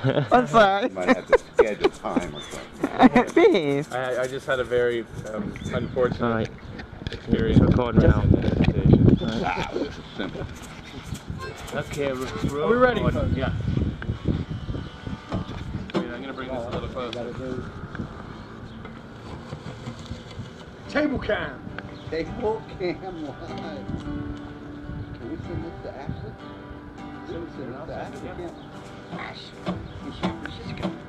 I'm sorry. Might have to schedule time or something. Please. I just had a very unfortunate experience. It's recording now. Ah, this is simple. Okay, Are we ready? Yeah. Wait, I'm gonna bring this a little closer. Table cam. Table cam live. Can we send this to Ashley? Send this to Ashley?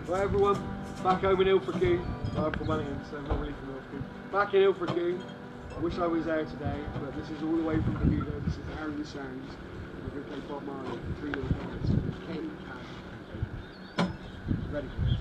Right everyone, back home in Ilfracombe. I'm from Wellington, so I'm not really from Ilfracombe. Back in Ilfracombe. I wish I was there today, but this is all the way from Bermuda. This is the Harrington Sounds. We're going to play Bob Marley for 3 little guys. Kate and ready for it.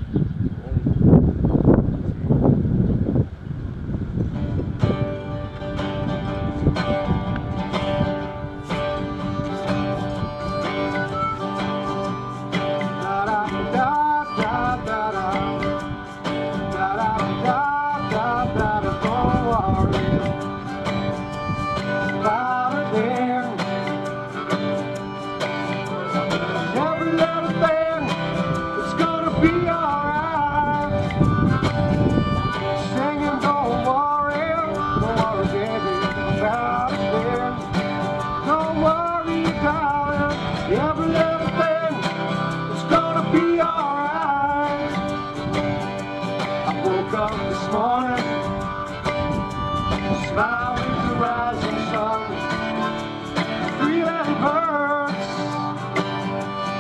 This morning, smiling the rising sun, 3 little birds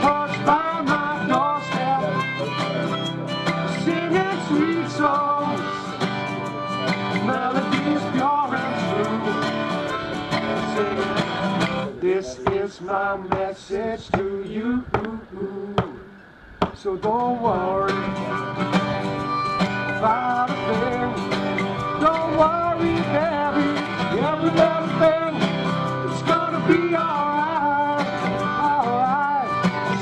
perched by my doorstep, singing sweet songs, melodies pure and true, singing, this is my message to you, so don't worry about a thing. Don't worry, baby. Every little thing, it's gonna be alright, alright.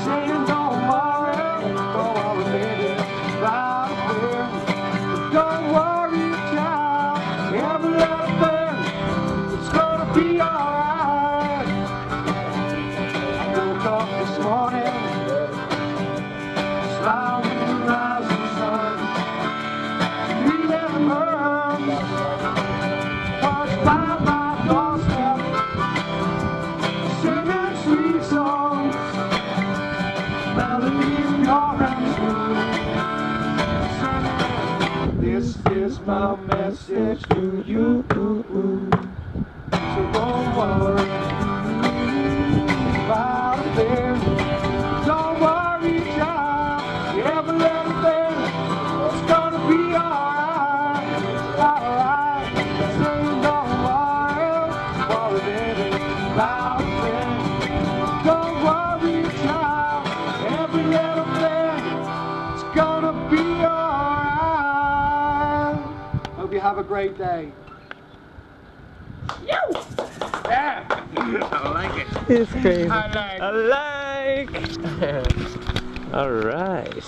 Saying don't worry, baby, about a thing. Don't worry, child. Every little thing, it's gonna be alright. I woke up this morning, smiling in the rising sun. This is my message to you, so don't worry about a thing. Don't worry, child. Every little thing, it's gonna be alright, alright. So don't worry, baby, about a thing. Don't worry, child. Every little thing, it's gonna be alright. Hope you have a great day. Yeah! I like it. It's crazy. I like. Alright.